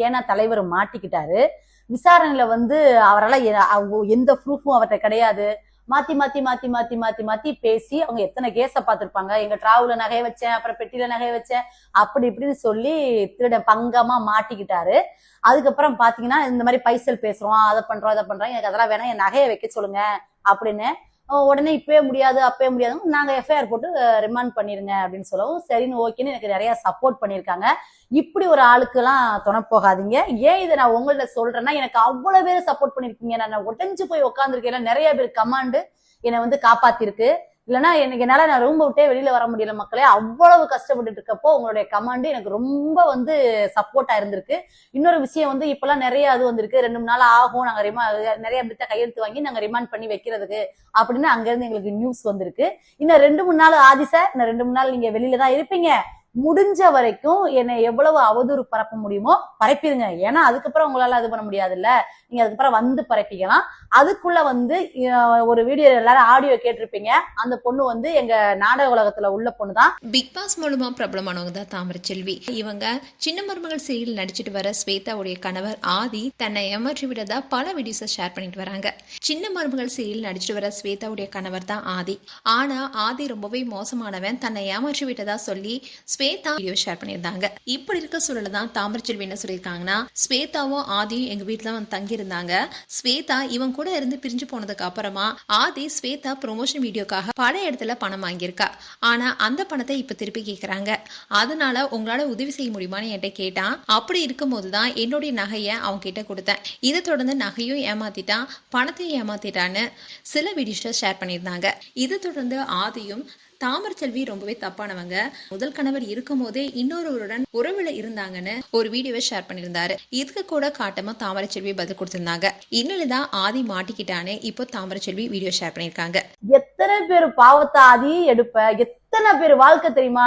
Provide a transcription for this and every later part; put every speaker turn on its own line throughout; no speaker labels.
ஏன்னா தலைவர் மாட்டிக்கிட்டாரு. விசாரணையில வந்து அவரால் எந்த ப்ரூஃபும் அவர்கிட்ட கிடையாது. மாத்தி மாத்தி மாத்தி மாத்தி மாத்தி மாத்தி பேசி அவங்க எத்தனை கேஸ பார்த்திருப்பாங்க. எங்க டிராவல நகைய வச்சேன், அப்புறம் பெட்டியில நகைய வச்சேன், அப்படி இப்படின்னு சொல்லி திருட பங்கமா மாட்டிக்கிட்டாரு. அதுக்கப்புறம் பாத்தீங்கன்னா இந்த மாதிரி பைசல் பேசுறோம், அதை பண்றோம் இதை பண்றோம், எனக்கு அதெல்லாம் வேணாம், என் நகையை வைக்க சொல்லுங்க அப்படின்னு. உடனே இப்பவே முடியாது அப்பவே முடியாது, நாங்க எஃப்ஐஆர் போட்டு ரிமாண்ட் பண்ணிருங்க அப்படின்னு சொல்லவும் சரின்னு ஓகேன்னு எனக்கு நிறைய சப்போர்ட் பண்ணிருக்காங்க. இப்படி ஒரு ஆளுக்கு எல்லாம் துணை போகாதீங்க. ஏன் இதை நான் உங்கள்ட்ட சொல்றேன்னா, எனக்கு அவ்வளவு பேர் சப்போர்ட் பண்ணிருக்கீங்க. நான் உடஞ்சு போய் உட்காந்துருக்கேன். நிறைய பேர் கமாண்டு என்னை வந்து காப்பாத்திருக்கு. இல்லைன்னா என்னால நான் ரூம் விட்டே வெளியில வர முடியல மக்களே. அவ்வளவு கஷ்டப்பட்டு இருக்கப்போ உங்களுடைய கமாண்டு எனக்கு ரொம்ப வந்து சப்போர்ட்டா இருந்திருக்கு. இன்னொரு விஷயம் வந்து இப்பெல்லாம் நிறைய அது வந்திருக்கு, 2 3 நாள் ஆகும் நாங்க நிறைய பேர்த்த கையெழுத்து வாங்கி நாங்க ரிமாண்ட் பண்ணி வைக்கிறதுக்கு அப்படின்னு அங்க இருந்து எங்களுக்கு நியூஸ் வந்திருக்கு. இன்னும் 2 3 நாள் ஆதி சார், இன்னும் 2 3 நாள் நீங்க வெளியில தான் இருப்பீங்க. முடிஞ்ச வரைக்கும் என்னை எவ்வளவு அவதூறு பரப்ப முடியுமோ பரப்பிடுங்க. ஏன்னா அதுக்கப்புறம் உங்களால அது பண்ண முடியாதுல்ல, நீங்க அதுக்கப்புறம் வந்து பரப்பிக்கலாம். அதுக்குள்ள வந்து ஒரு வீடியோ எல்லாரும் ஆடியோ கேட்டிருப்பீங்க. அந்த பொண்ணு வந்து எங்க நாடக உலகத்துல உள்ள பொண்ணு தான்.
பிக் பாஸ் மூலமா பிரபலமானவங்க தான் தாமரைச்செல்வி. இவங்க சின்ன மருமகள் சீரியல் நடிச்சிட்டு வர ஸ்வேதாவுடைய கணவர் ஆதி தன்னை ஏமாற்றி விடதா பல வீடியோஸை ஷேர் பண்ணிட்டு வராங்க. சின்ன மருமகள் சீரியல் நடிச்சிட்டு வர ஸ்வேதாவுடைய கணவர் தான் ஆதி. ஆனா ஆதி ரொம்பவே மோசமானவன், தன்னை ஏமாற்றி விட்டதா சொல்லி ஸ்வேதா வீடியோ ஷேர் பண்ணியிருந்தாங்க. இப்படி இருக்க சூழல தான் தாமரைச்செல்வி என்ன சொல்லியிருக்காங்கன்னா, ஸ்வேதாவும் ஆதியும் எங்க வீட்டுல வந்து தங்கி இருந்தாங்க. ஸ்வேதா இவன் கூட இருந்து பிரிஞ்சு போனதுக்கு அப்புறமா ஆதி ஸ்வேதா ப்ரொமோஷன் வீடியோக்காக பல இடத்துல பணம் வாங்கியிருக்கா. ஆனா அந்த பணத்தை இப்ப திருப்பி கேட்கறாங்க. அதனால உங்களால உதவி செய்ய முடியுமான்னு என்கிட்ட கேட்டான். அப்படி இருக்கும் போதுதான் என்னுடைய நகையை அவங்க கிட்ட கொடுத்தேன். இதை தொடர்ந்து நகையும் ஏமாத்திட்டான், பணத்தையும் ஏமாத்திட்டான்னு சில வீடியோஸ் ஷேர் பண்ணியிருந்தாங்க. இதை தொடர்ந்து ஆதியும் தாமரைச்செல்வி ரொம்பவே தப்பானவங்க, முதல் கணவர் இருக்கும் போதே இன்னொருவருடன் உறவுல இருந்தாங்கன்னு ஒரு வீடியோவை ஷேர் பண்ணியிருந்தாரு. இதுக்கு கூட காட்டமா தாமரைச்செல்வி பதில் கொடுத்திருந்தாங்க. இன்னொருதான் ஆதி மாட்டிக்கிட்டானே இப்போ தாமரைச்செல்வி வீடியோ ஷேர் பண்ணியிருக்காங்க.
எத்தனை பேர் பாவத்தை ஆதி எடுப்ப, எத்தனை பேர் வாழ்க்கை தெரியுமா?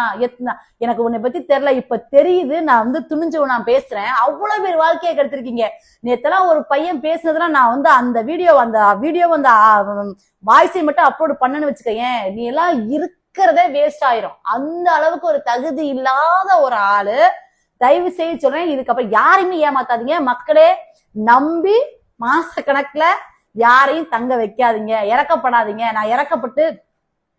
எனக்கு உன்னை பத்தி தெரியல, இப்ப தெரியுது. நான் வந்து துணிஞ்சு நான் பேசுறேன். அவ்வளவு பேர் வாழ்க்கையை கெடுத்திருக்கீங்க. நேத்தெல்லாம் ஒரு பையன் பேசுனதுல நான் வந்து அந்த வீடியோ வந்து வாய்ஸை மட்டும் அப்லோட் பண்ணன்னு வச்சுக்கேன், நீ எல்லாம் இருக்கிறதே வேஸ்ட் ஆயிரும். அந்த அளவுக்கு ஒரு தகுதி இல்லாத ஒரு ஆளு. தயவு செய்து சொல்றேன், இதுக்கப்புறம் யாரையுமே ஏமாத்தாதீங்க மக்களே. நம்பி மாச கணக்குல யாரையும் தங்க வைக்காதீங்க, இறக்கப்படாதீங்க. நான் இறக்கப்பட்டு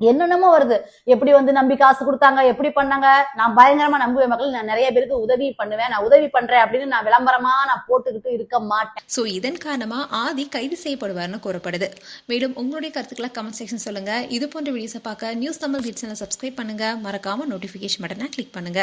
என்னென்னமோ வருது, எப்படி வந்து நம்பி காசு கொடுத்தாங்க, எப்படி பண்ணாங்க. நான் பயங்கரமா நம்புவேன் மக்கள். நான் நிறைய பேருக்கு உதவி பண்ணுவேன், நான் உதவி பண்றேன் அப்படின்னு நான் விளம்பரமா நான் போட்டுக்கிட்டு இருக்க மாட்டேன்.
சோ இதன் காரணமா ஆதி கைது செய்யப்படுவார்னு கூறப்படுது. மேலும் உங்களுடைய கருத்துக்களை கமெண்ட் செக்ஷன் சொல்லுங்க. இது போன்ற வீடியோஸை பார்க்க நியூஸ் தமிழ் கிட்ஸ் சேனலை சப்ஸ்கிரைப் பண்ணுங்க. மறக்காம நோட்டிபிகேஷன் பட்டனை கிளிக் பண்ணுங்க.